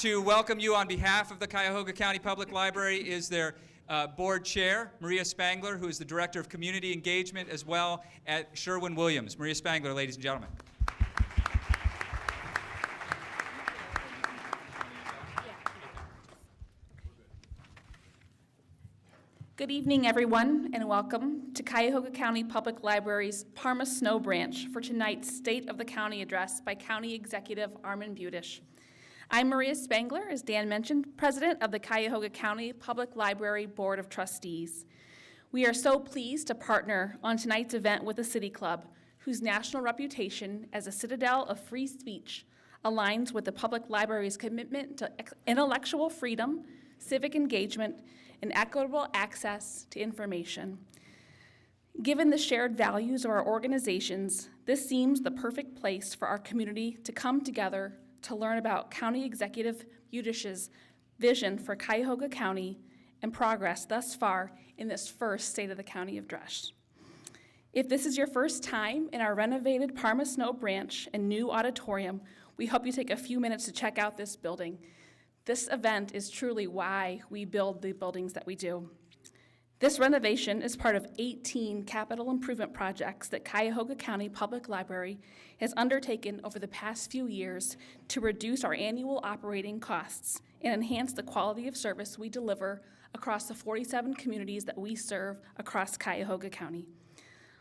to welcome you on behalf of the Cuyahoga County Public Library is their board chair, Maria Spangler, who is the Director of Community Engagement as well at Sherwin-Williams. Maria Spangler, ladies and gentlemen. Good evening, everyone, and welcome to Cuyahoga County Public Library's Parma Snow Branch for tonight's State of the County Address by County Executive Armond Budish. I'm Maria Spangler, as Dan mentioned, President of the Cuyahoga County Public Library Board of Trustees. We are so pleased to partner on tonight's event with the City Club, whose national reputation as a citadel of free speech aligns with the public library's commitment to intellectual freedom, civic engagement, and equitable access to information. Given the shared values of our organizations, this seems the perfect place for our community to come together to learn about County Executive Budish's vision for Cuyahoga County and progress thus far in this first State of the County address. If this is your first time in our renovated Parma Snow Branch and new auditorium, we hope you take a few minutes to check out this building. This event is truly why we build the buildings that we do. This renovation is part of 18 capital improvement projects that Cuyahoga County Public Library has undertaken over the past few years to reduce our annual operating costs and enhance the quality of service we deliver across the 47 communities that we serve across Cuyahoga County.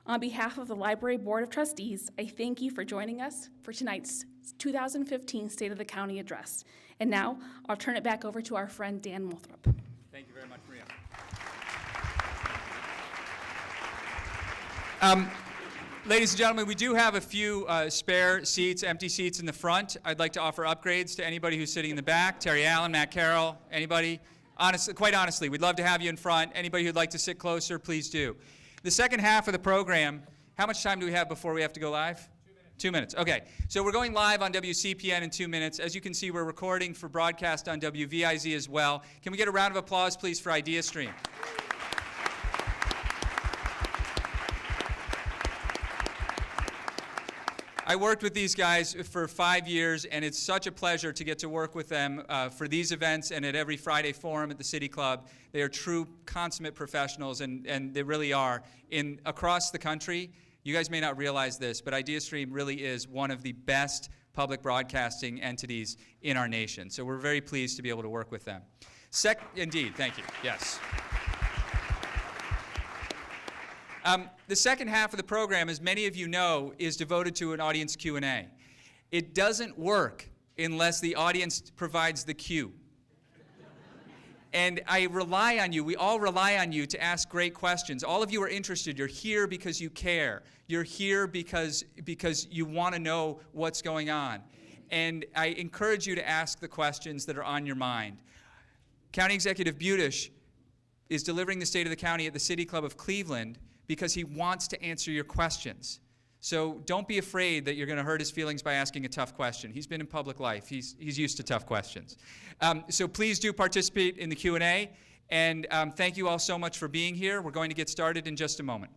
On behalf of the Library Board of Trustees, I thank you for joining us for tonight's 2015 State of the County Address. And now, I'll turn it back over to our friend Dan Moulthrop. Thank you very much, Maria. Ladies and gentlemen, we do have a few spare seats, empty seats in the front. I'd like to offer upgrades to anybody who's sitting in the back. Terry Allen, Matt Carroll, anybody? Quite honestly, we'd love to have you in front. Anybody who'd like to sit closer, please do. The second half of the program, how much time do we have before we have to go live? 2 minutes. 2 minutes, okay. So we're going live on WCPN in 2 minutes. As you can see, we're recording for broadcast on WVIZ as well. Can we get a round of applause, please, for ideastream? I worked with these guys for 5 years, and it's such a pleasure to get to work with them for these events and at every Friday forum at the City Club. They are true consummate professionals, and they really are. Across the country, you guys may not realize this, but ideastream really is one of the best public broadcasting entities in our nation. So we're very pleased to be able to work with them. Indeed, thank you, yes. The second half of the program, as many of you know, is devoted to an audience Q&A. It doesn't work unless the audience provides the cue. And I rely on you, we all rely on you to ask great questions. All of you are interested. You're here because you care. You're here because you want to know what's going on. And I encourage you to ask the questions that are on your mind. County Executive Budish is delivering the State of the County at the City Club of Cleveland because he wants to answer your questions. So don't be afraid that you're going to hurt his feelings by asking a tough question. He's been in public life. He's used to tough questions. So please do participate in the Q&A, and thank you all so much for being here. We're going to get started in just a moment.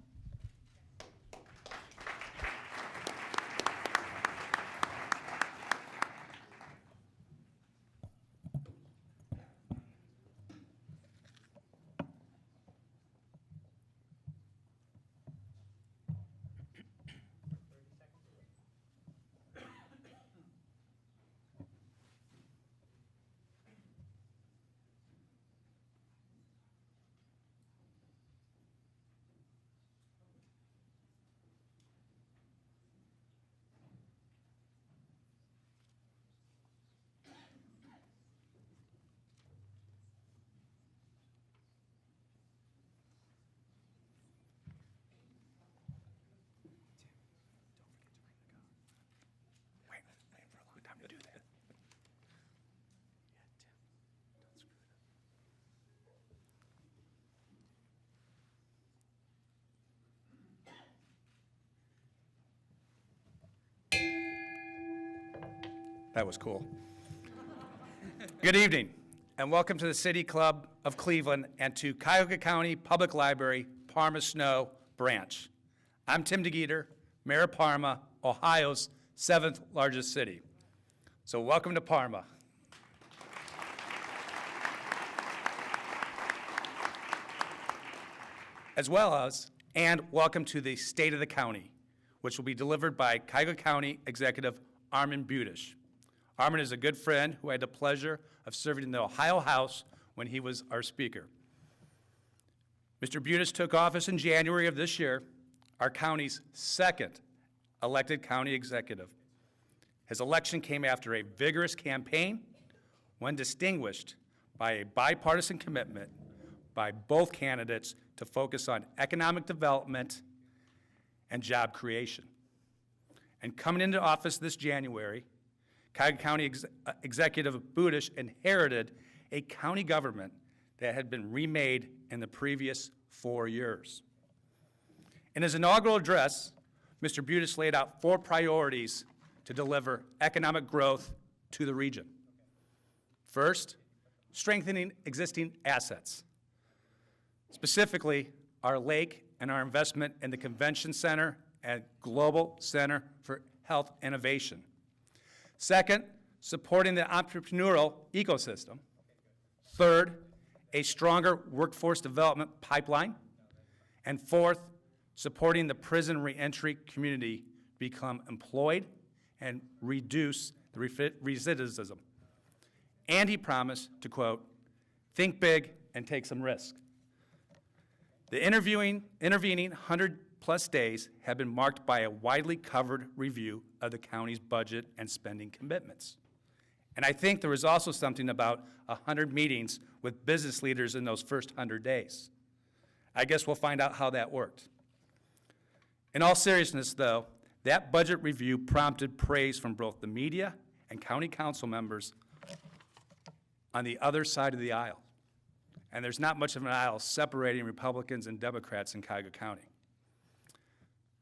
That was cool. Good evening, and welcome to the City Club of Cleveland and to Cuyahoga County Public Library, Parma Snow Branch. I'm Tim DeGeeter, Mayor of Parma, Ohio's 7th largest city. So welcome to Parma. as well as, and welcome to the State of the County, which will be delivered by Cuyahoga County Executive Armond Budish. Armond is a good friend who I had the pleasure of serving in the Ohio House when he was our speaker. Mr. Budish took office in January of this year, our county's second elected county executive. His election came after a vigorous campaign, one distinguished by a bipartisan commitment by both candidates to focus on economic development and job creation. And coming into office this January, Cuyahoga County Executive Budish inherited a county government that had been remade in the previous 4 years. In his inaugural address, Mr. Budish laid out 4 priorities to deliver economic growth to the region. First, strengthening existing assets, specifically our lake and our investment in the Convention Center and Global Center for Health Innovation. Second, supporting the entrepreneurial ecosystem. Third, a stronger workforce development pipeline. And fourth, supporting the prison reentry community to become employed and reduce the recidivism. And he promised to, quote, think big and take some risk. The intervening 100-plus days have been marked by a widely covered review of the county's budget and spending commitments. And I think there was also something about 100 meetings with business leaders in those first 100 days. I guess we'll find out how that worked. In all seriousness, though, that budget review prompted praise from both the media and county council members on the other side of the aisle. And there's not much of an aisle separating Republicans and Democrats in Cuyahoga County.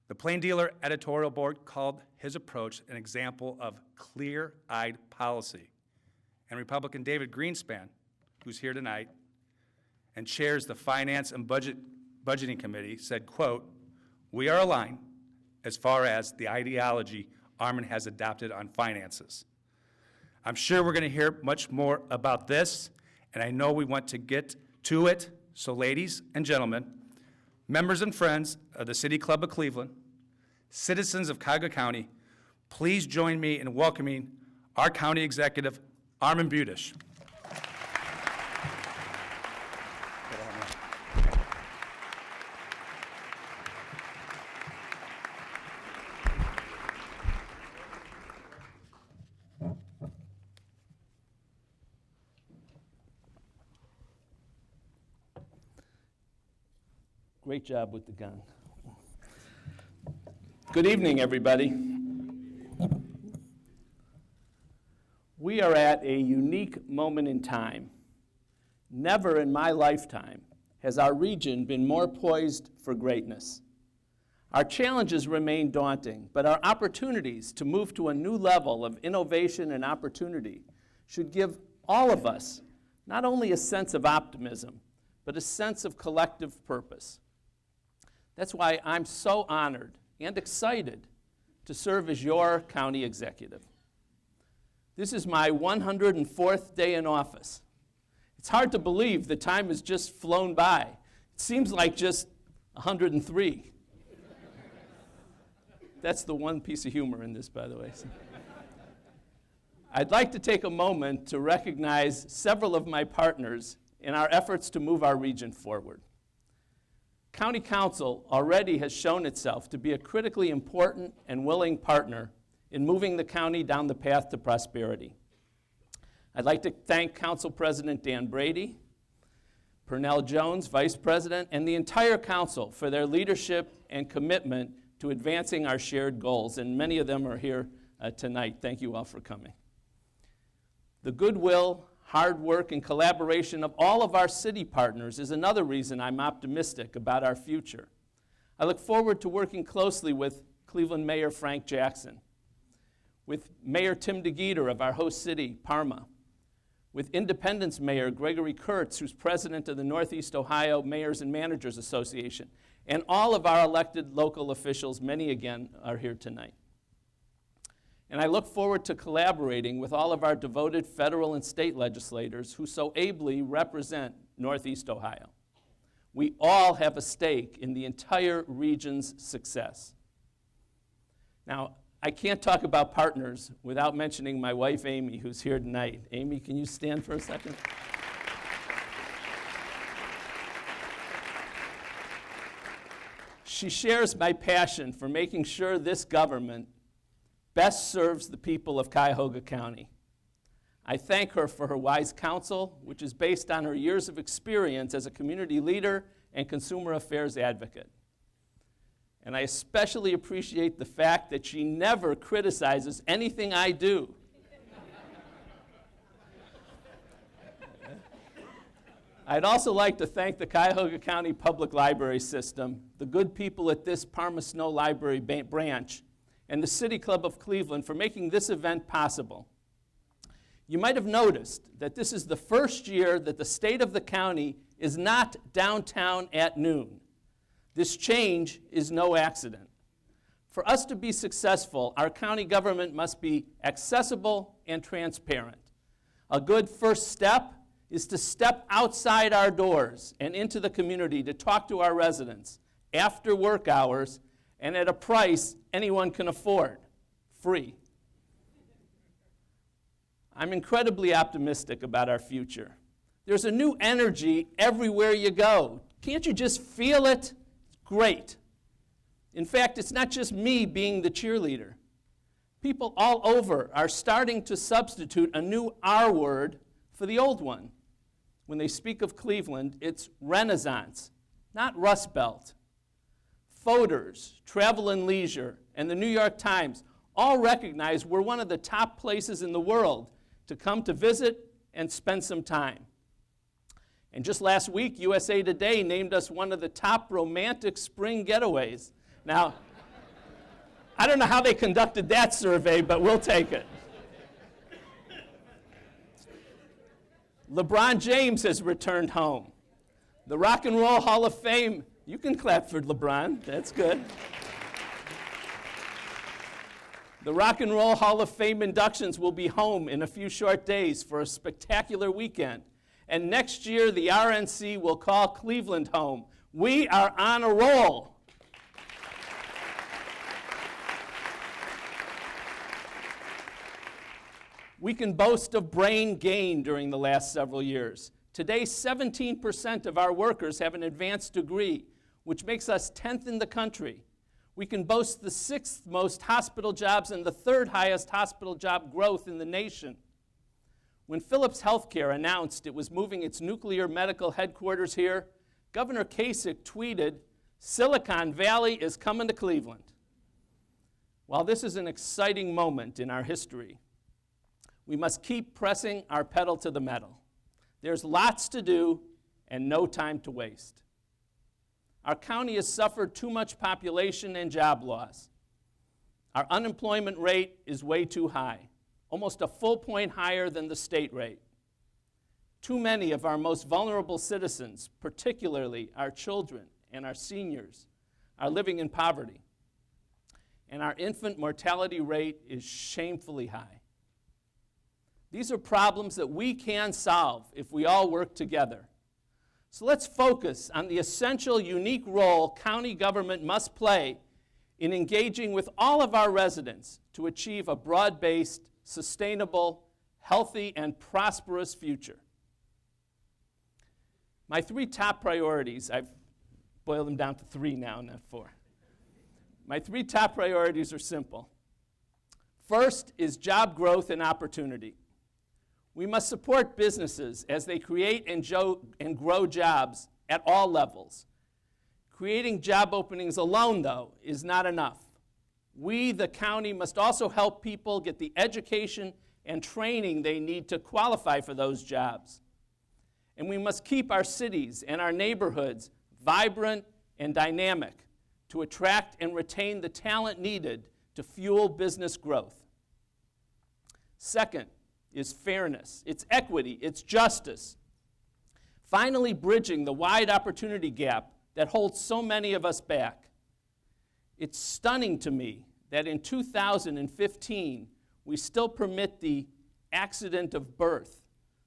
The Plain Dealer editorial board called his approach an example of clear-eyed policy. And Republican David Greenspan, who's here tonight, and chairs the Finance and Budgeting Committee, said, quote, we are aligned as far as the ideology Armond has adopted on finances. I'm sure we're going to hear much more about this, and I know we want to get to it. So ladies and gentlemen, members and friends of the City Club of Cleveland, citizens of Cuyahoga County, please join me in welcoming our county executive, Armond Budish. Great job with the gun. Good evening, everybody. We are at a unique moment in time. Never in my lifetime has our region been more poised for greatness. Our challenges remain daunting, but our opportunities to move to a new level of innovation and opportunity should give all of us not only a sense of optimism, but a sense of collective purpose. That's why I'm so honored and excited to serve as your county executive. This is my 104th day in office. It's hard to believe the time has just flown by. It seems like just 103. That's the one piece of humor in this, by the way. I'd like to take a moment to recognize several of my partners in our efforts to move our region forward. County Council already has shown itself to be a critically important and willing partner in moving the county down the path to prosperity. I'd like to thank Council President Dan Brady, Pernell Jones, Vice President, and the entire council for their leadership and commitment to advancing our shared goals, and many of them are here tonight. Thank you all for coming. The goodwill, hard work, and collaboration of all of our city partners is another reason I'm optimistic about our future. I look forward to working closely with Cleveland Mayor Frank Jackson, with Mayor Tim DeGeeter of our host city, Parma, with Independence Mayor Gregory Kurtz, who's president of the Northeast Ohio Mayors and Managers Association, and all of our elected local officials. Many again are here tonight. And I look forward to collaborating with all of our devoted federal and state legislators who so ably represent Northeast Ohio. We all have a stake in the entire region's success. Now, I can't talk about partners without mentioning my wife, Amy, who's here tonight. Amy, can you stand for a second? She shares my passion for making sure this government best serves the people of Cuyahoga County. I thank her for her wise counsel, which is based on her years of experience as a community leader and consumer affairs advocate. And I especially appreciate the fact that she never criticizes anything I do. I'd also like to thank the Cuyahoga County Public Library System, the good people at this Parma Snow Library branch, and the City Club of Cleveland for making this event possible. You might have noticed that this is the first year that the state of the county is not downtown at noon. This change is no accident. For us to be successful, our county government must be accessible and transparent. A good first step is to step outside our doors and into the community to talk to our residents after work hours and at a price anyone can afford, free. I'm incredibly optimistic about our future. There's a new energy everywhere you go. Can't you just feel it? Great. In fact, it's not just me being the cheerleader. People all over are starting to substitute a new R word for the old one. When they speak of Cleveland, it's Renaissance, not Rust Belt. Voters, Travel and Leisure, and the New York Times all recognize we're one of the top places in the world to come to visit and spend some time. And just last week, USA Today named us one of the top romantic spring getaways. Now, I don't know how they conducted that survey, but we'll take it. LeBron James has returned home. The Rock and Roll Hall of Fame, you can clap for LeBron, that's good. The Rock and Roll Hall of Fame inductions will be home in a few short days for a spectacular weekend. And next year, the RNC will call Cleveland home. We are on a roll. We can boast of brain gain during the last several years. Today, 17% of our workers have an advanced degree, which makes us 10th in the country. We can boast the 6th most hospital jobs and the 3rd highest hospital job growth in the nation. When Philips Healthcare announced it was moving its nuclear medical headquarters here, Governor Kasich tweeted, "Silicon Valley is coming to Cleveland." While this is an exciting moment in our history, we must keep pressing our pedal to the metal. There's lots to do and no time to waste. Our county has suffered too much population and job loss. Our unemployment rate is way too high, almost a full point higher than the state rate. Too many of our most vulnerable citizens, particularly our children and our seniors, are living in poverty. And our infant mortality rate is shamefully high. These are problems that we can solve if we all work together. So let's focus on the essential, unique role county government must play in engaging with all of our residents to achieve a broad-based, sustainable, healthy, and prosperous future. My 3 top priorities, I've boiled them down to 3 now, not 4. My 3 top priorities are simple. First is job growth and opportunity. We must support businesses as they create and grow jobs at all levels. Creating job openings alone, though, is not enough. We, the county, must also help people get the education and training they need to qualify for those jobs. And we must keep our cities and our neighborhoods vibrant and dynamic to attract and retain the talent needed to fuel business growth. Second is fairness, it's equity, it's justice. Finally, bridging the wide opportunity gap that holds so many of us back. It's stunning to me that in 2015, we still permit the accident of birth,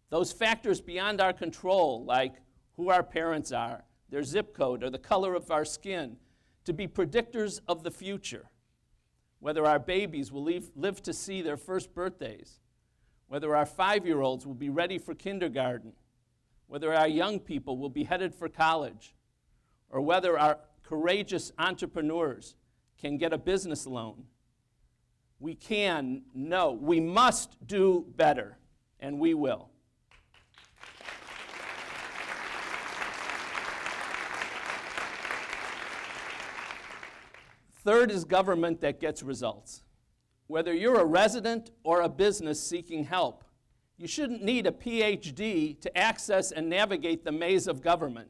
those factors beyond our control, like who our parents are, their zip code, or the color of our skin to be predictors of the future. Whether our babies will live to see their first birthdays, whether our 5-year-olds will be ready for kindergarten, whether our young people will be headed for college, or whether our courageous entrepreneurs can get a business loan. We must do better, and we will. Third is government that gets results. Whether you're a resident or a business seeking help, you shouldn't need a PhD to access and navigate the maze of government.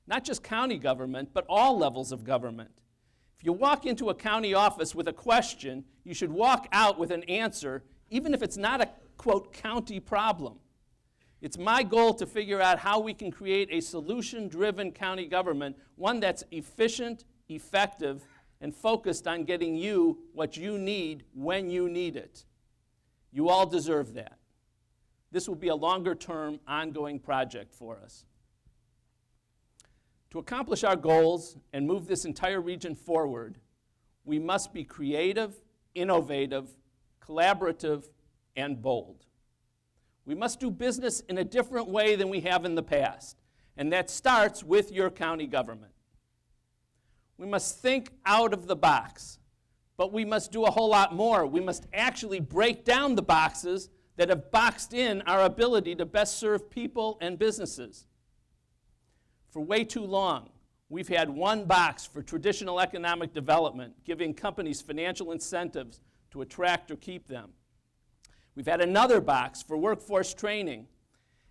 Not just county government, but all levels of government. If you walk into a county office with a question, you should walk out with an answer, even if it's not a, quote, county problem. It's my goal to figure out how we can create a solution-driven county government, one that's efficient, effective, and focused on getting you what you need when you need it. You all deserve that. This will be a longer-term, ongoing project for us. To accomplish our goals and move this entire region forward, we must be creative, innovative, collaborative, and bold. We must do business in a different way than we have in the past, and that starts with your county government. We must think out of the box, but we must do a whole lot more. We must actually break down the boxes that have boxed in our ability to best serve people and businesses. For way too long, we've had one box for traditional economic development, giving companies financial incentives to attract or keep them. We've had another box for workforce training,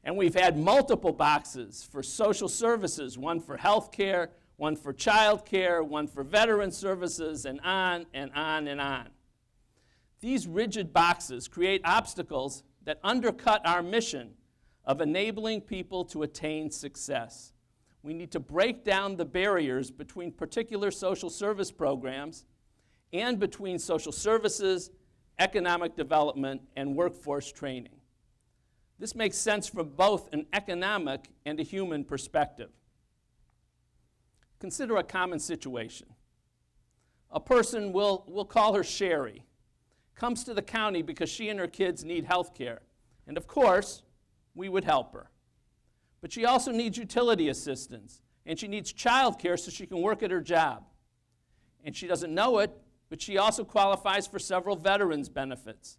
and we've had multiple boxes for social services, one for health care, one for child care, one for veteran services, and on and on and on. These rigid boxes create obstacles that undercut our mission of enabling people to attain success. We need to break down the barriers between particular social service programs and between social services, economic development, and workforce training. This makes sense from both an economic and a human perspective. Consider a common situation. A person, we'll call her Sherry, comes to the county because she and her kids need health care. And of course, we would help her. But she also needs utility assistance, and she needs child care so she can work at her job. And she doesn't know it, but she also qualifies for several veterans benefits.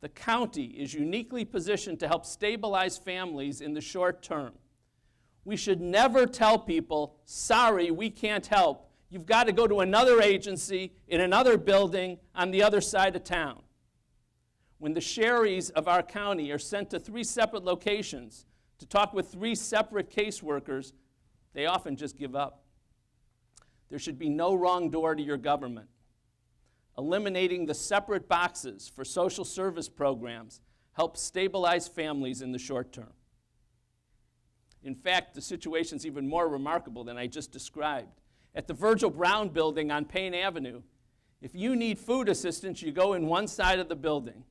The county is uniquely positioned to help stabilize families in the short term. We should never tell people, sorry, we can't help. You've got to go to another agency in another building on the other side of town. When the Sherrys of our county are sent to 3 separate locations to talk with 3 separate caseworkers, they often just give up. There should be no wrong door to your government. Eliminating the separate boxes for social service programs helps stabilize families in the short term. In fact, the situation's even more remarkable than I just described. At the Virgil Brown building on Payne Avenue, if you need food assistance, you go in one side of the building.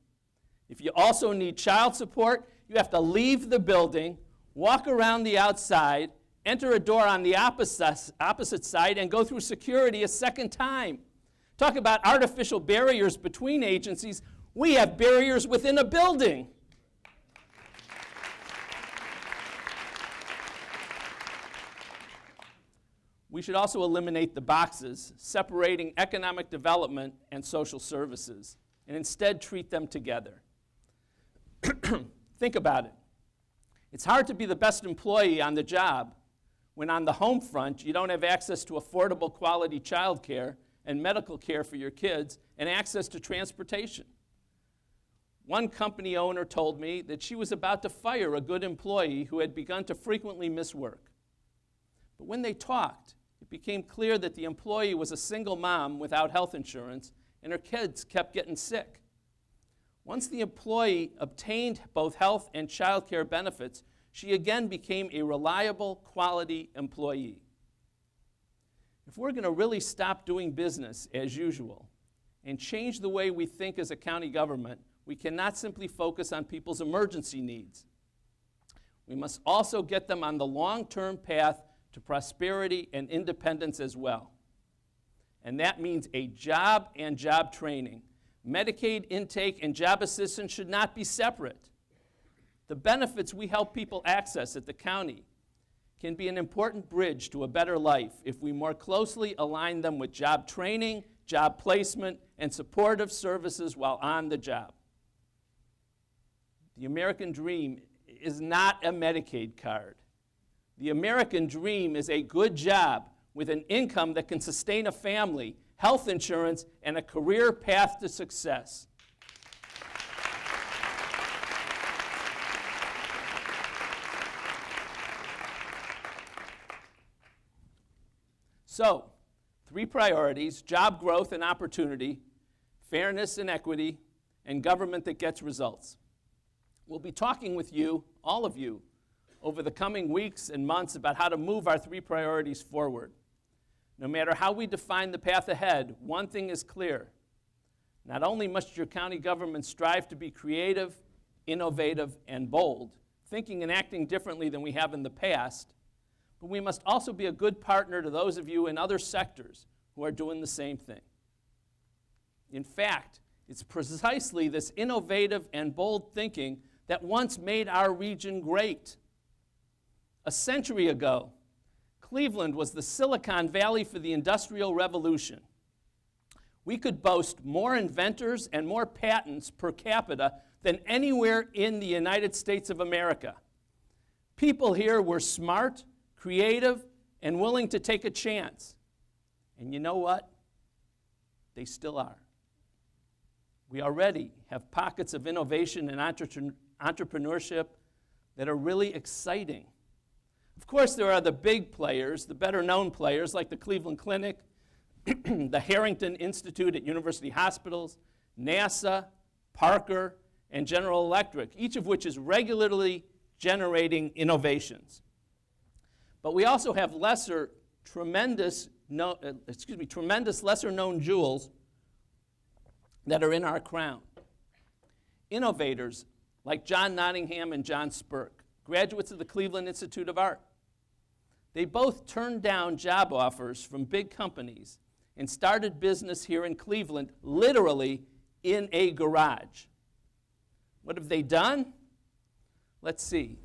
If you also need child support, you have to leave the building, walk around the outside, enter a door on the opposite side, and go through security a second time. Talk about artificial barriers between agencies. We have barriers within a building. We should also eliminate the boxes separating economic development and social services, and instead treat them together. Think about it. It's hard to be the best employee on the job when on the home front you don't have access to affordable quality child care and medical care for your kids and access to transportation. One company owner told me that she was about to fire a good employee who had begun to frequently miss work. But when they talked, it became clear that the employee was a single mom without health insurance, and her kids kept getting sick. Once the employee obtained both health and child care benefits, she again became a reliable, quality employee. If we're going to really stop doing business as usual and change the way we think as a county government, we cannot simply focus on people's emergency needs. We must also get them on the long-term path to prosperity and independence as well. And that means a job and job training. Medicaid intake and job assistance should not be separate. The benefits we help people access at the county can be an important bridge to a better life if we more closely align them with job training, job placement, and supportive services while on the job. The American dream is not a Medicaid card. The American dream is a good job with an income that can sustain a family, health insurance, and a career path to success. So, 3 priorities: job growth and opportunity, fairness and equity, and government that gets results. We'll be talking with you, all of you, over the coming weeks and months about how to move our 3 priorities forward. No matter how we define the path ahead, one thing is clear. Not only must your county government strive to be creative, innovative, and bold, thinking and acting differently than we have in the past, but we must also be a good partner to those of you in other sectors who are doing the same thing. In fact, it's precisely this innovative and bold thinking that once made our region great. A century ago, Cleveland was the Silicon Valley for the Industrial Revolution. We could boast more inventors and more patents per capita than anywhere in the United States of America. People here were smart, creative, and willing to take a chance. And you know what? They still are. We already have pockets of innovation and entrepreneurship that are really exciting. Of course, there are the big players, the better-known players like the Cleveland Clinic, the Harrington Institute at University Hospitals, NASA, Parker, and General Electric, each of which is regularly generating innovations. But we also have tremendous lesser-known jewels that are in our crown. Innovators like John Nottingham and John Spirk, graduates of the Cleveland Institute of Art. They both turned down job offers from big companies and started business here in Cleveland, literally in a garage. What have they done? Let's see.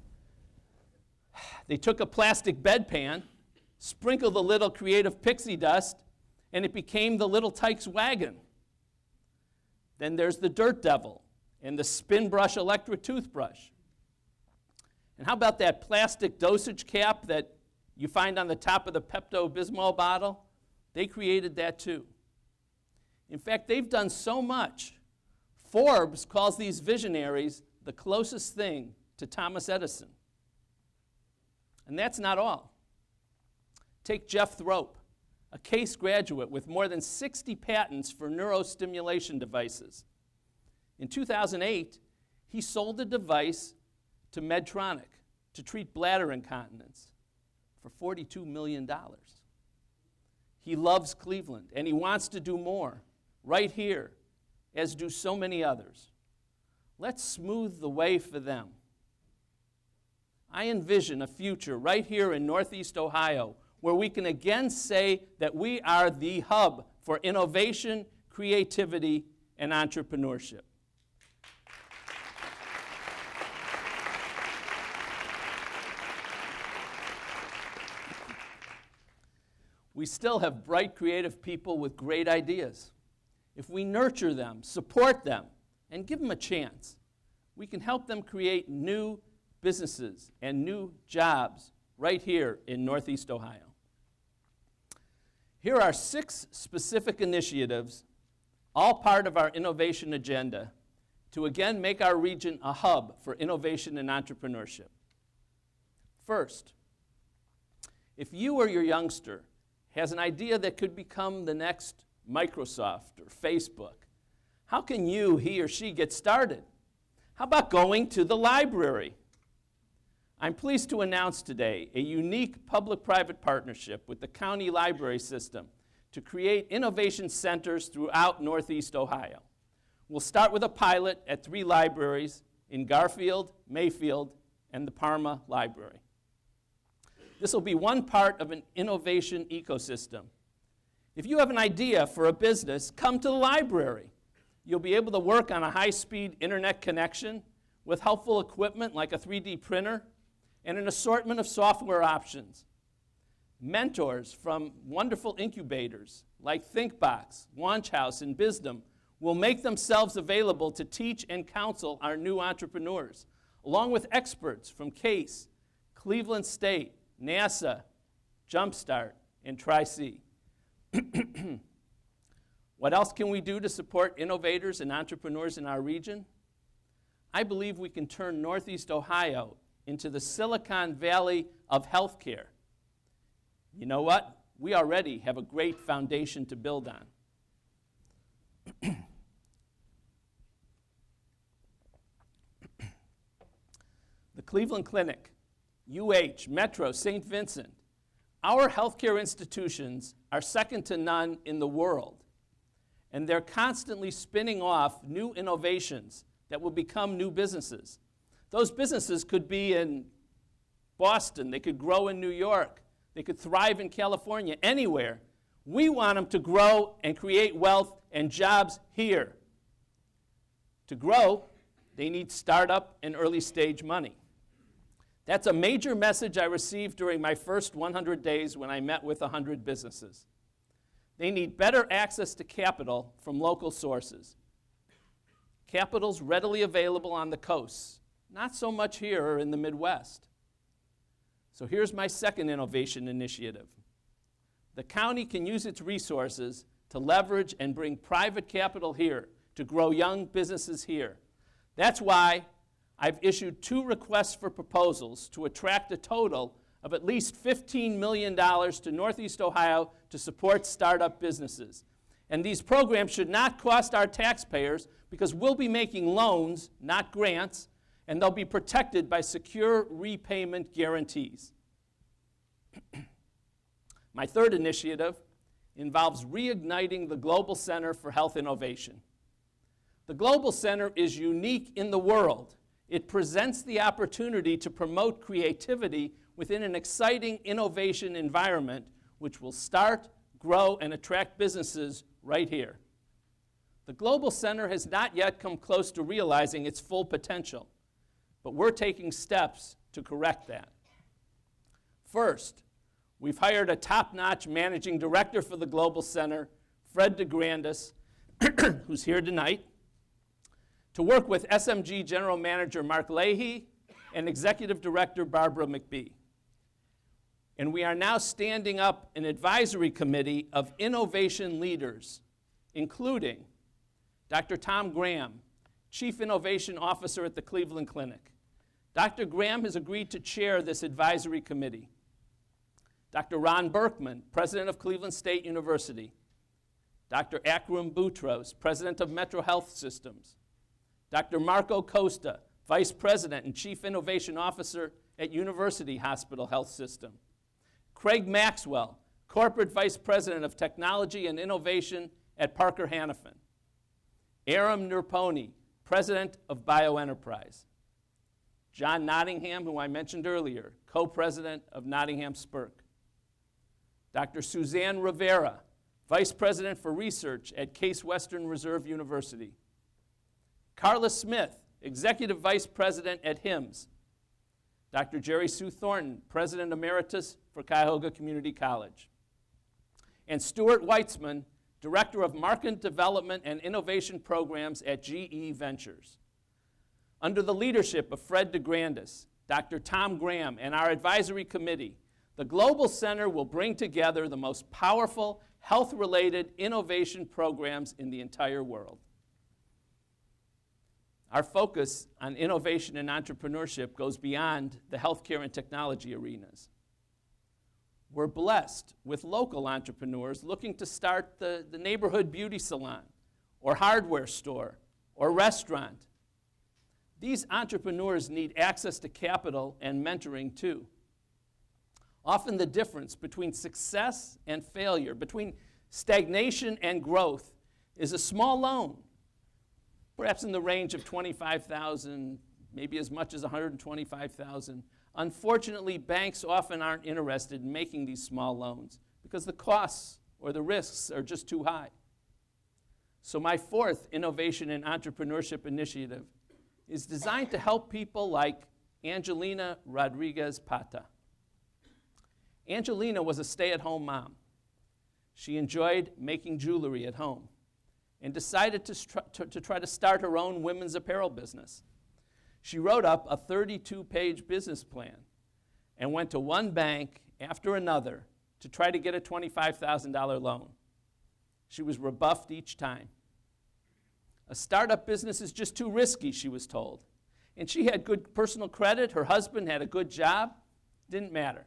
They took a plastic bedpan, sprinkled a little creative pixie dust, and it became the Little Tykes wagon. Then there's the Dirt Devil and the spin brush electric toothbrush. And how about that plastic dosage cap that you find on the top of the Pepto-Bismol bottle? They created that too. In fact, they've done so much. Forbes calls these visionaries the closest thing to Thomas Edison. And that's not all. Take Jeff Thrope, a Case graduate with more than 60 patents for neurostimulation devices. In 2008, he sold a device to Medtronic to treat bladder incontinence for $42 million. He loves Cleveland, and he wants to do more right here, as do so many others. Let's smooth the way for them. I envision a future right here in Northeast Ohio where we can again say that we are the hub for innovation, creativity, and entrepreneurship. We still have bright, creative people with great ideas. If we nurture them, support them, and give them a chance, we can help them create new businesses and new jobs right here in Northeast Ohio. Here are 6 specific initiatives, all part of our innovation agenda, to again make our region a hub for innovation and entrepreneurship. First, if you or your youngster has an idea that could become the next Microsoft or Facebook, how can he or she get started? How about going to the library? I'm pleased to announce today a unique public-private partnership with the county library system to create innovation centers throughout Northeast Ohio. We'll start with a pilot at 3 libraries in Garfield, Mayfield, and the Parma Library. This will be one part of an innovation ecosystem. If you have an idea for a business, come to the library. You'll be able to work on a high-speed internet connection with helpful equipment like a 3D printer and an assortment of software options. Mentors from wonderful incubators like ThinkBox, Launch House, and Bizdom will make themselves available to teach and counsel our new entrepreneurs, along with experts from CASE, Cleveland State, NASA, Jumpstart, and Tri-C. What else can we do to support innovators and entrepreneurs in our region? I believe we can turn Northeast Ohio into the Silicon Valley of healthcare. You know what? We already have a great foundation to build on. The Cleveland Clinic, UH, Metro, St. Vincent, our healthcare institutions are second to none in the world, and they're constantly spinning off new innovations that will become new businesses. Those businesses could be in Boston, they could grow in New York, they could thrive in California, anywhere. We want them to grow and create wealth and jobs here. To grow, they need startup and early stage money. That's a major message I received during my first 100 days when I met with 100 businesses. They need better access to capital from local sources. Capital's readily available on the coasts, not so much here or in the Midwest. So here's my second innovation initiative. The county can use its resources to leverage and bring private capital here to grow young businesses here. That's why I've issued 2 requests for proposals to attract a total of at least $15 million to Northeast Ohio to support startup businesses. And these programs should not cost our taxpayers because we'll be making loans, not grants, and they'll be protected by secure repayment guarantees. My third initiative involves reigniting the Global Center for Health Innovation. The Global Center is unique in the world. It presents the opportunity to promote creativity within an exciting innovation environment which will start, grow, and attract businesses right here. The Global Center has not yet come close to realizing its full potential, but we're taking steps to correct that. First, we've hired a top-notch managing director for the Global Center, Fred DeGrandis, who's here tonight, to work with SMG General Manager Mark Leahy and Executive Director Barbara McBee. And we are now standing up an advisory committee of innovation leaders, including Dr. Tom Graham, Chief Innovation Officer at the Cleveland Clinic. Dr. Graham has agreed to chair this advisory committee. Dr. Ron Berkman, President of Cleveland State University. Dr. Akram Boutros, President of Metro Health Systems. Dr. Marco Costa, Vice President and Chief Innovation Officer at University Hospital Health System. Craig Maxwell, Corporate Vice President of Technology and Innovation at Parker Hannifin. Aram Nurponi, President of BioEnterprise. John Nottingham, who I mentioned earlier, Co-President of Nottingham Spirk. Dr. Suzanne Rivera, Vice President for Research at Case Western Reserve University. Carla Smith, Executive Vice President at HIMSS. Dr. Jerry Sue Thornton, President Emeritus for Cuyahoga Community College. And Stuart Weitzman, Director of Market Development and Innovation Programs at GE Ventures. Under the leadership of Fred DeGrandis, Dr. Tom Graham, and our advisory committee, the Global Center will bring together the most powerful health-related innovation programs in the entire world. Our focus on innovation and entrepreneurship goes beyond the healthcare and technology arenas. We're blessed with local entrepreneurs looking to start the neighborhood beauty salon, or hardware store, or restaurant. These entrepreneurs need access to capital and mentoring too. Often the difference between success and failure, between stagnation and growth, is a small loan, perhaps in the range of $25,000 maybe as much as $125,000. Unfortunately, banks often aren't interested in making these small loans because the costs or the risks are just too high. So my fourth innovation and entrepreneurship initiative is designed to help people like Angelina Rodriguez-Pata. Angelina was a stay-at-home mom. She enjoyed making jewelry at home and decided to try to start her own women's apparel business. She wrote up a 32-page business plan and went to one bank after another to try to get a $25,000 loan. She was rebuffed each time. A startup business is just too risky, she was told. And she had good personal credit, her husband had a good job, didn't matter.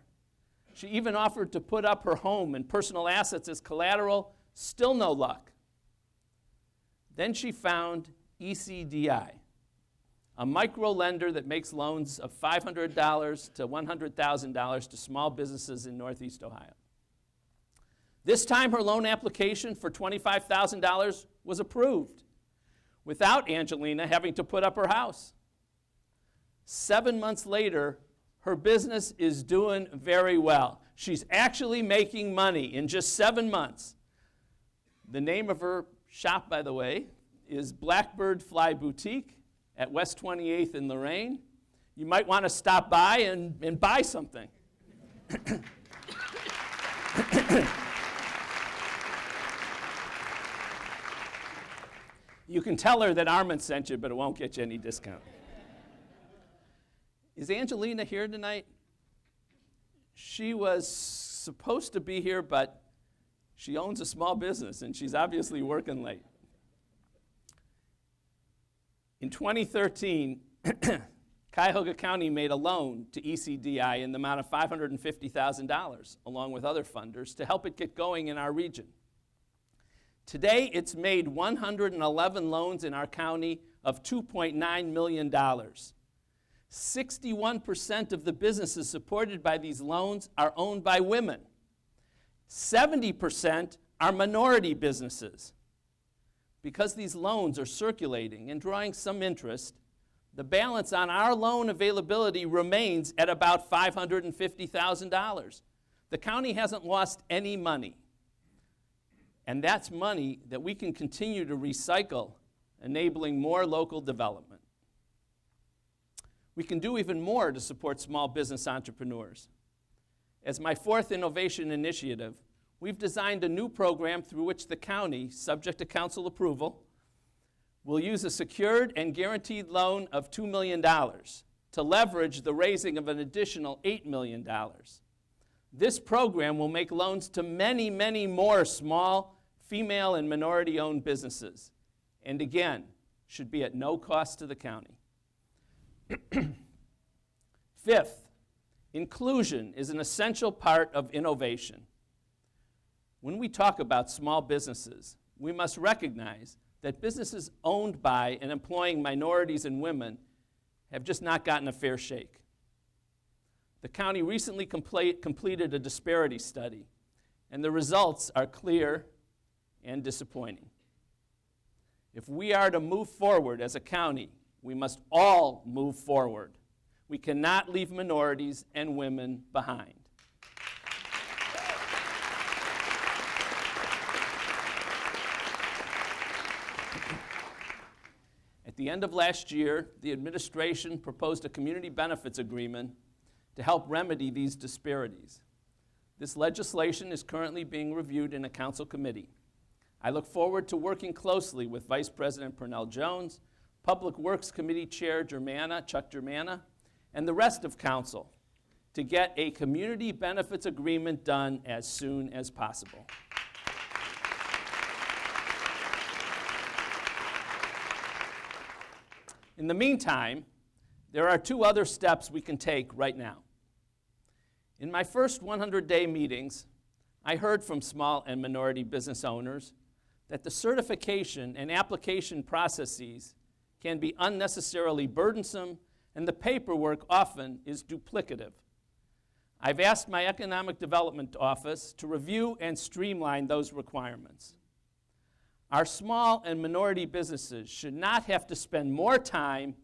She even offered to put up her home and personal assets as collateral, still no luck. Then she found ECDI, a micro lender that makes loans of $500 to $100,000 to small businesses in Northeast Ohio. This time her loan application for $25,000 was approved without Angelina having to put up her house. 7 months later, her business is doing very well. She's actually making money in just 7 months. The name of her shop, by the way, is Blackbird Fly Boutique at West 28th in Lorraine. You might want to stop by and buy something. You can tell her that Armond sent you, but it won't get you any discount. Is Angelina here tonight? She was supposed to be here, but she owns a small business, and she's obviously working late. In 2013, Cuyahoga County made a loan to ECDI in the amount of $550,000, along with other funders, to help it get going in our region. Today, it's made 111 loans in our county of $2.9 million. 61% of the businesses supported by these loans are owned by women. 70% are minority businesses. Because these loans are circulating and drawing some interest, the balance on our loan availability remains at about $550,000. The county hasn't lost any money. And that's money that we can continue to recycle, enabling more local development. We can do even more to support small business entrepreneurs. As my fourth innovation initiative, we've designed a new program through which the county, subject to council approval, will use a secured and guaranteed loan of $2 million to leverage the raising of an additional $8 million. This program will make loans to many, many more small, female, and minority-owned businesses, and again, should be at no cost to the county. Fifth, inclusion is an essential part of innovation. When we talk about small businesses, we must recognize that businesses owned by and employing minorities and women have just not gotten a fair shake. The county recently completed a disparity study, and the results are clear and disappointing. If we are to move forward as a county, we must all move forward. We cannot leave minorities and women behind. At the end of last year, the administration proposed a community benefits agreement to help remedy these disparities. This legislation is currently being reviewed in a council committee. I look forward to working closely with Vice President Purnell Jones, Public Works Committee Chair Chuck Germana, and the rest of council to get a community benefits agreement done as soon as possible. In the meantime, there are two other steps we can take right now. In my first 100-day meetings, I heard from small and minority business owners that the certification and application processes can be unnecessarily burdensome, and the paperwork often is duplicative. I've asked my Economic Development Office to review and streamline those requirements. Our small and minority businesses should not have to spend more time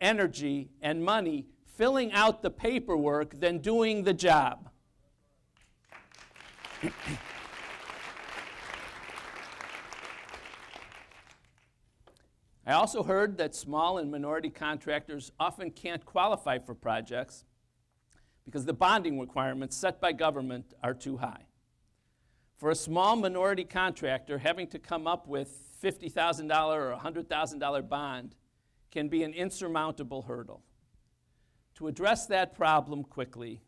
energy, and money filling out the paperwork than doing the job. I also heard that small and minority contractors often can't qualify for projects because the bonding requirements set by government are too high. For a small minority contractor, having to come up with $50,000 or $100,000 bond can be an insurmountable hurdle. To address that problem quickly,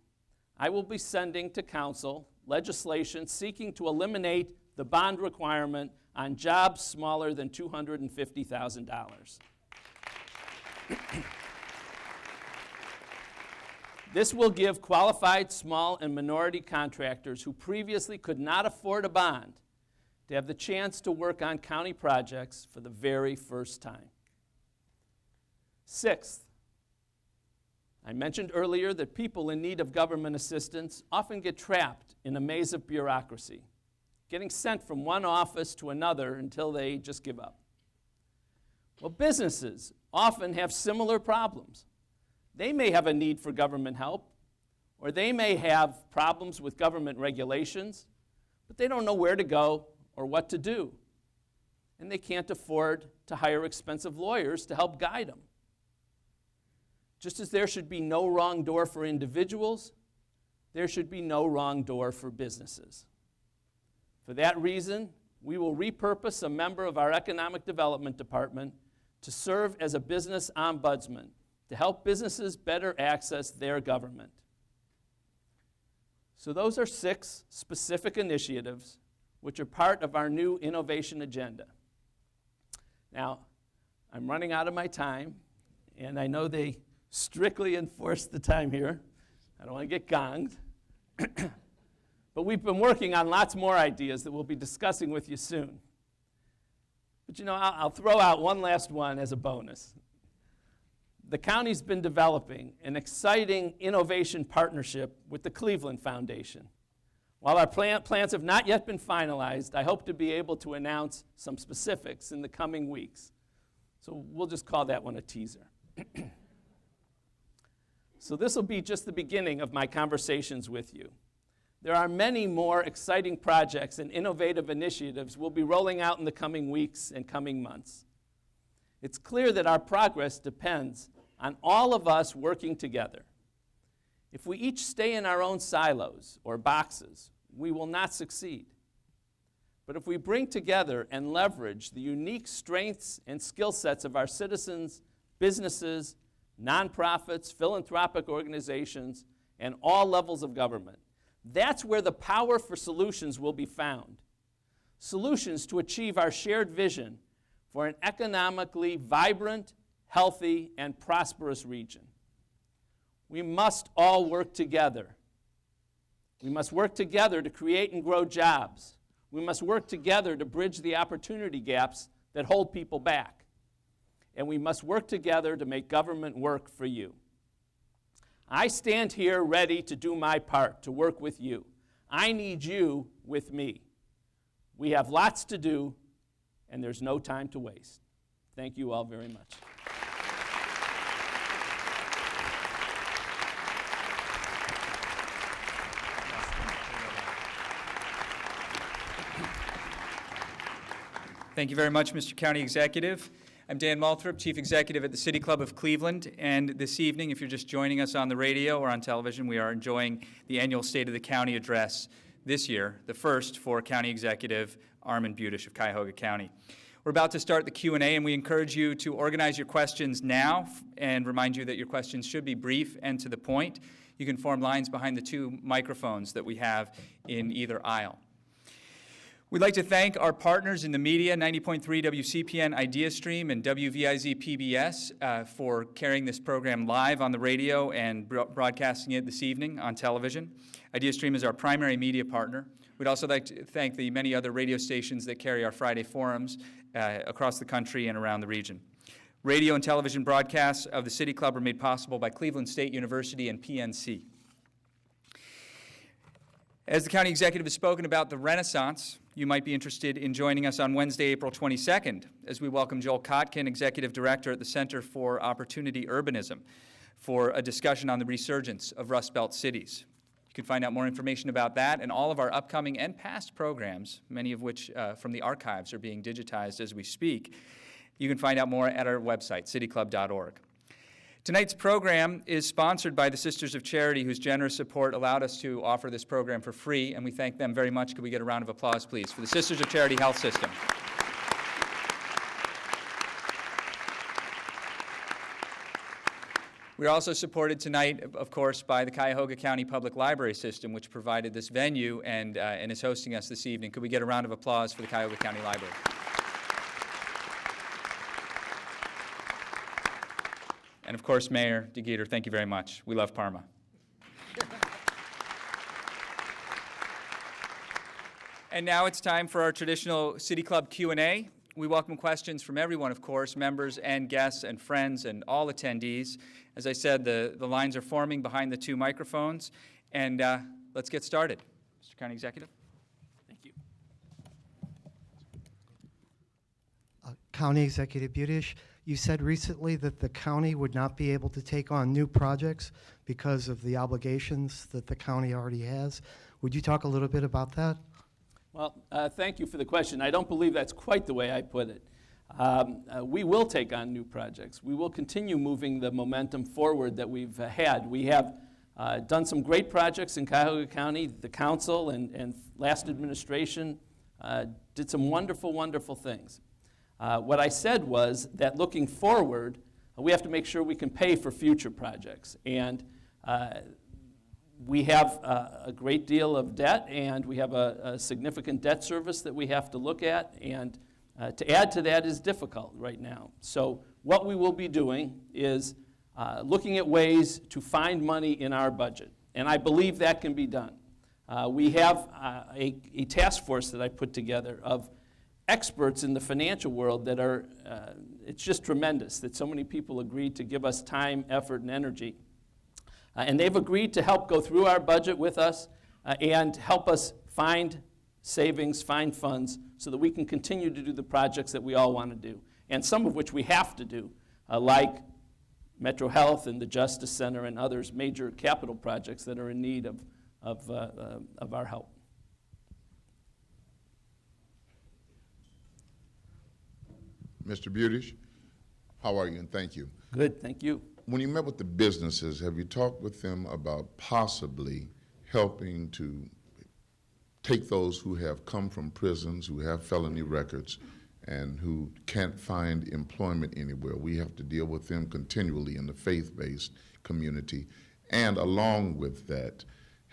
I will be sending to Council legislation seeking to eliminate the bond requirement on jobs smaller than $250,000. This will give qualified small and minority contractors who previously could not afford a bond to have the chance to work on county projects for the very first time. Sixth, I mentioned earlier that people in need of government assistance often get trapped in a maze of bureaucracy, getting sent from one office to another until they just give up. Well, businesses often have similar problems. They may have a need for government help, or they may have problems with government regulations, but they don't know where to go or what to do. And they can't afford to hire expensive lawyers to help guide them. Just as there should be no wrong door for individuals, there should be no wrong door for businesses. For that reason, we will repurpose a member of our Economic Development Department to serve as a business ombudsman to help businesses better access their government. So those are 6 specific initiatives which are part of our new innovation agenda. Now, I'm running out of my time, and I know they strictly enforce the time here. I don't want to get gonged. But we've been working on lots more ideas that we'll be discussing with you soon. But you know, I'll throw out one last one as a bonus. The county's been developing an exciting innovation partnership with the Cleveland Foundation. While our plans have not yet been finalized, I hope to be able to announce some specifics in the coming weeks. So we'll just call that one a teaser. So this will be just the beginning of my conversations with you. There are many more exciting projects and innovative initiatives we'll be rolling out in the coming weeks and coming months. It's clear that our progress depends on all of us working together. If we each stay in our own silos or boxes, we will not succeed. But if we bring together and leverage the unique strengths and skill sets of our citizens, businesses, nonprofits, philanthropic organizations, and all levels of government, that's where the power for solutions will be found. Solutions to achieve our shared vision for an economically vibrant, healthy, and prosperous region. We must all work together. We must work together to create and grow jobs. We must work together to bridge the opportunity gaps that hold people back. And we must work together to make government work for you. I stand here ready to do my part, to work with you. I need you with me. We have lots to do, and there's no time to waste. Thank you all very much. Thank you very much, Mr. County Executive. I'm Dan Malthrop, Chief Executive at the City Club of Cleveland, and this evening, if you're just joining us on the radio or on television, we are enjoying the annual State of the County address this year, the first for County Executive Armond Budish of Cuyahoga County. We're about to start the Q&A, and we encourage you to organize your questions now and remind you that your questions should be brief and to the point. You can form lines behind the 2 microphones that we have in either aisle. We'd like to thank our partners in the media, 90.3 WCPN IdeaStream and WVIZ PBS, for carrying this program live on the radio and broadcasting it this evening on television. IdeaStream is our primary media partner. We'd also like to thank the many other radio stations that carry our Friday forums across the country and around the region. Radio and television broadcasts of the City Club are made possible by Cleveland State University and PNC. As the county executive has spoken about the Renaissance, you might be interested in joining us on Wednesday, April 22nd, as we welcome Joel Kotkin, Executive Director at the Center for Opportunity Urbanism, for a discussion on the resurgence of Rust Belt cities. You can find out more information about that and all of our upcoming and past programs, many of which from the archives are being digitized as we speak. You can find out more at our website, cityclub.org. Tonight's program is sponsored by the Sisters of Charity, whose generous support allowed us to offer this program for free, and we thank them very much. Could we get a round of applause, please, for the Sisters of Charity Health System? We are also supported tonight, of course, by the Cuyahoga County Public Library System, which provided this venue and is hosting us this evening. Could we get a round of applause for the Cuyahoga County Library? And of course, Mayor DeGeeter, thank you very much. We love Parma. And now it's time for our traditional City Club Q&A. We welcome questions from everyone, of course, members and guests and friends and all attendees. As I said, the lines are forming behind the two microphones. And let's get started. Mr. County Executive. Thank you. County Executive Budish, you said recently that the county would not be able to take on new projects because of the obligations that the county already has. Would you talk a little bit about that? Well, thank you for the question. I don't believe that's quite the way I put it. We will take on new projects. We will continue moving the momentum forward that we've had. We have done some great projects in Cuyahoga County. The council and last administration did some wonderful, wonderful things. What I said was that looking forward, we have to make sure we can pay for future projects. And we have a great deal of debt, and we have a significant debt service that we have to look at, and to add to that is difficult right now. So what we will be doing is looking at ways to find money in our budget, and I believe that can be done. We have a task force that I put together of experts in the financial world that are, it's just tremendous that so many people agreed to give us time, effort, and energy. And they've agreed to help go through our budget with us and help us find savings, find funds, so that we can continue to do the projects that we all want to do, and some of which we have to do, like Metro Health and the Justice Center and others, major capital projects that are in need of our help. Mr. Budish, how are you, and thank you. Good, thank you. When you met with the businesses, have you talked with them about possibly helping to take those who have come from prisons, who have felony records, and who can't find employment anywhere? We have to deal with them continually in the faith-based community. And along with that,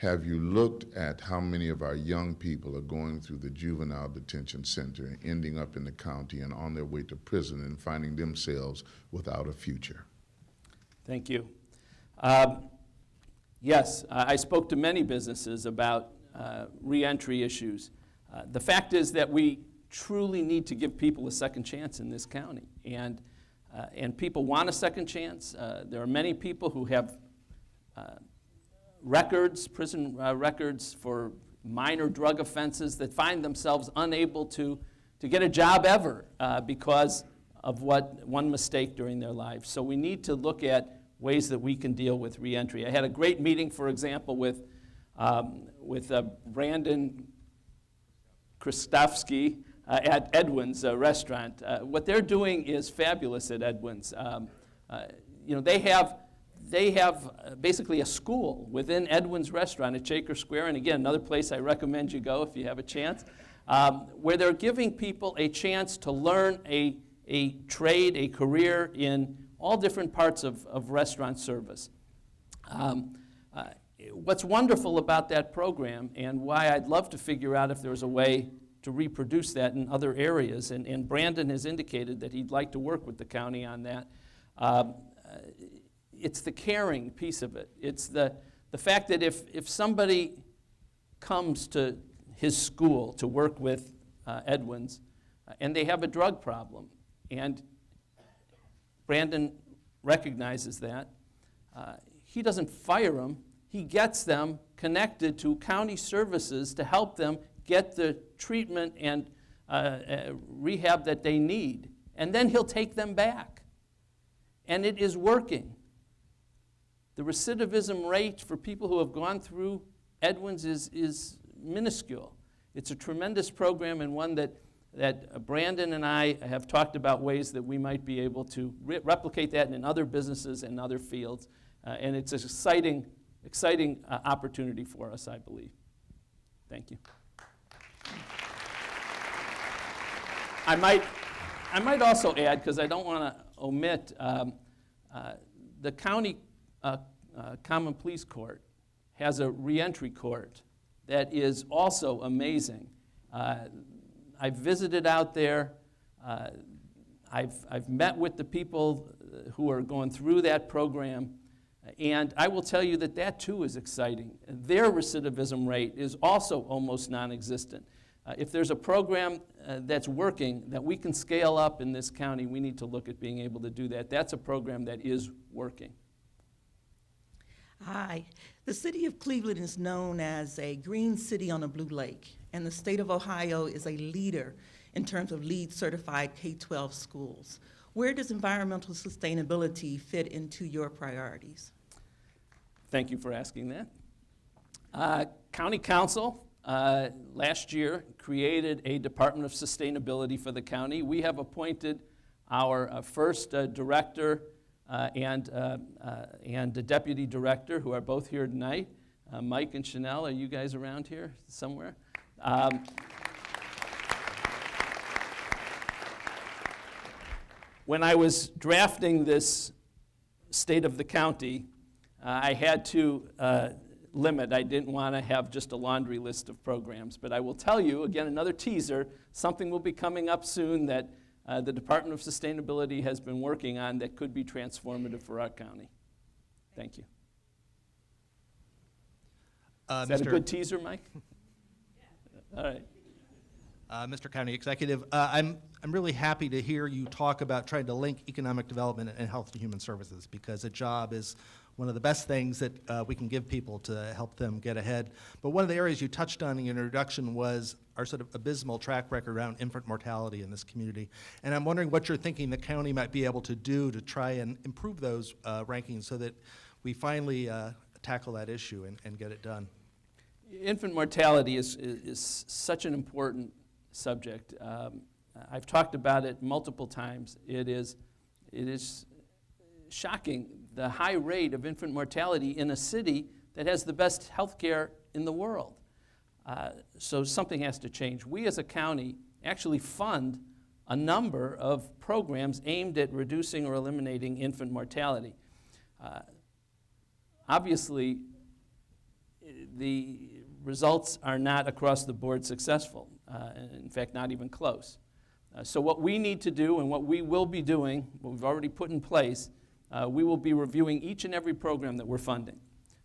have you looked at how many of our young people are going through the juvenile detention center and ending up in the county and on their way to prison and finding themselves without a future? Thank you. Yes, I spoke to many businesses about reentry issues. The fact is that we truly need to give people a second chance in this county, and people want a second chance. There are many people who have records, prison records for minor drug offenses that find themselves unable to get a job ever because of one mistake during their lives. So we need to look at ways that we can deal with reentry. I had a great meeting, for example, with Brandon Kristofsky at Edwin's restaurant. What they're doing is fabulous at Edwin's. They have basically a school within Edwin's restaurant at Shaker Square, and again, another place I recommend you go if you have a chance, where they're giving people a chance to learn a trade, a career in all different parts of restaurant service. What's wonderful about that program, and why I'd love to figure out if there's a way to reproduce that in other areas, and Brandon has indicated that he'd like to work with the county on that, it's the caring piece of it. It's the fact that if somebody comes to his school to work with Edwin's, and they have a drug problem, and Brandon recognizes that, he doesn't fire him. he gets them connected to county services to help them get the treatment and rehab that they need. And then he'll take them back. And it is working. The recidivism rate for people who have gone through Edwin's is minuscule. It's a tremendous program, and one that Brandon and I have talked about ways that we might be able to replicate that in other businesses and other fields. And it's an exciting opportunity for us, I believe. Thank you. I might also add, because I don't want to omit, the county Common Pleas Court has a reentry court that is also amazing. I've visited out there. I've met with the people who are going through that program, and I will tell you that that too is exciting. Their recidivism rate is also almost non-existent. If there's a program that's working that we can scale up in this county, we need to look at being able to do that. That's a program that is working. Hi. The city of Cleveland is known as a green city on a blue lake, and the state of Ohio is a leader in terms of LEED certified K-12 schools. Where does environmental sustainability fit into your priorities? Thank you for asking that. County Council last year created a Department of Sustainability for the county. We have appointed our first director and a deputy director, who are both here tonight. Mike and Chanel, are you guys around here somewhere? When I was drafting this state of the county, I had to limit. I didn't want to have just a laundry list of programs. But I will tell you, again, another teaser, something will be coming up soon that the Department of Sustainability has been working on that could be transformative for our county. Thank you. Is that a good teaser, Mike? All right. Mr. County Executive, I'm really happy to hear you talk about trying to link economic development and health and human services, because a job is one of the best things that we can give people to help them get ahead. But one of the areas you touched on in your introduction was our sort of abysmal track record around infant mortality in this community. And I'm wondering what you're thinking the county might be able to do to try and improve those rankings so that we finally tackle that issue and get it done. Infant mortality is such an important subject. I've talked about it multiple times. It is shocking, the high rate of infant mortality in a city that has the best health care in the world. So something has to change. We as a county actually fund a number of programs aimed at reducing or eliminating infant mortality. Obviously, the results are not across the board successful, in fact, not even close. So what we need to do, and what we will be doing, what we've already put in place, we will be reviewing each and every program that we're funding.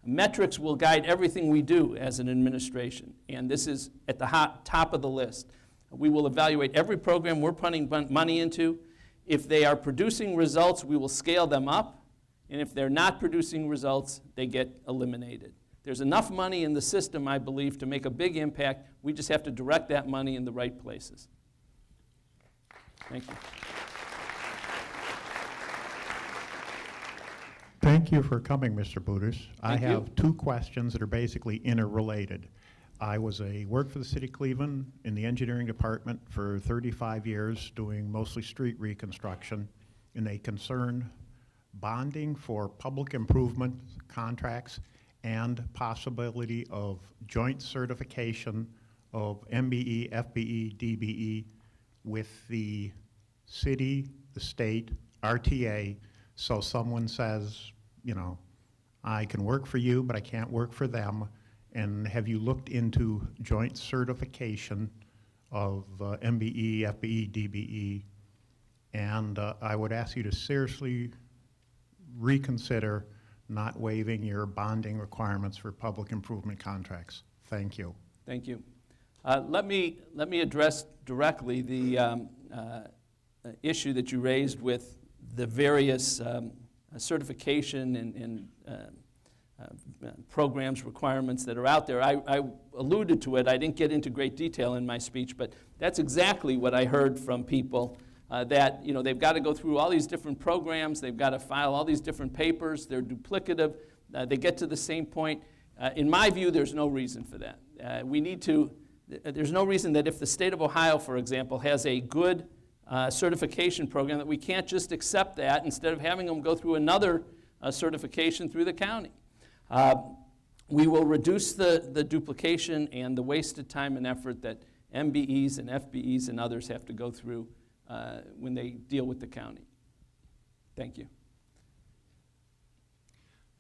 Metrics will guide everything we do as an administration, and this is at the top of the list. We will evaluate every program we're putting money into. If they are producing results, we will scale them up, and if they're not producing results, they get eliminated. There's enough money in the system, I believe, to make a big impact. We just have to direct that money in the right places. Thank you. Thank you for coming, Mr. Budish. I Thank you. have two questions that are basically interrelated. I worked for the city of Cleveland in the engineering department for 35 years, doing mostly street reconstruction, and they concerned bonding for public improvement contracts and possibility of joint certification of MBE, FBE, DBE with the city, the state, RTA, so someone says, you know, I can work for you, but I can't work for them. And have you looked into joint certification of MBE, FBE, DBE? And I would ask you to seriously reconsider not waiving your bonding requirements for public improvement contracts. Thank you. Thank you. Let me address directly the issue that you raised with the various certification and programs, requirements that are out there. I alluded to it. I didn't get into great detail in my speech, but that's exactly what I heard from people, that they've got to go through all these different programs, they've got to file all these different papers, they're duplicative, they get to the same point. In my view, there's no reason for that. There's no reason that if the state of Ohio, for example, has a good certification program, that we can't just accept that instead of having them go through another certification through the county. We will reduce the duplication and the wasted time and effort that MBEs and FBEs and others have to go through when they deal with the county. Thank you.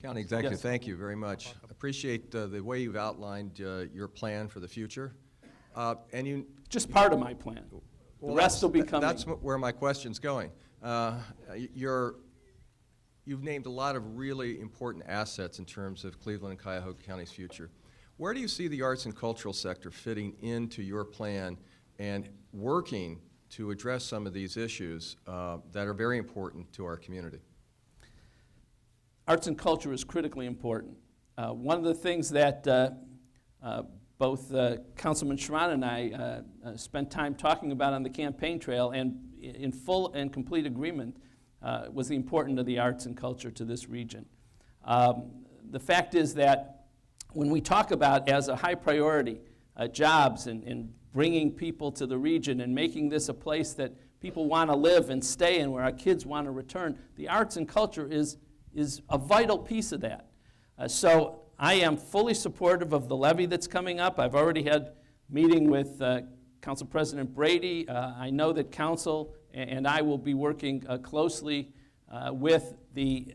County Executive, Yes. Thank you very much. Appreciate the way you've outlined your plan for the future. And you, Just part of my plan. well, The rest will be coming. That's where my question's going. You've named a lot of really important assets in terms of Cleveland and Cuyahoga County's future. Where do you see the arts and cultural sector fitting into your plan and working to address some of these issues that are very important to our community? Arts and culture is critically important. One of the things that both Councilman Sharon and I spent time talking about on the campaign trail, and in full and complete agreement, was the importance of the arts and culture to this region. The fact is that when we talk about, as a high priority, jobs and bringing people to the region and making this a place that people want to live and stay in, where our kids want to return, the arts and culture is a vital piece of that. So I am fully supportive of the levy that's coming up. I've already had a meeting with Council President Brady. I know that Council and I will be working closely with the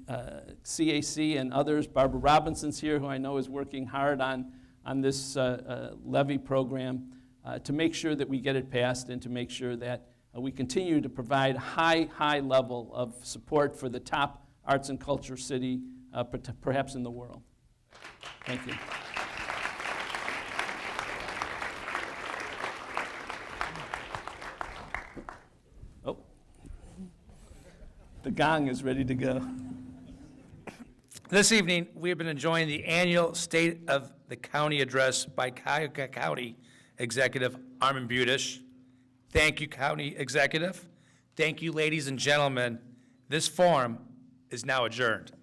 CAC and others. Barbara Robinson's here, who I know is working hard on this levy program to make sure that we get it passed and to make sure that we continue to provide high level of support for the top arts and culture city, perhaps in the world. Thank you. Oh, the gong is ready to go. This evening, we have been enjoying the annual State of the County address by Cuyahoga County Executive Armond Budish. Thank you, County Executive. Thank you, ladies and gentlemen. This forum is now adjourned.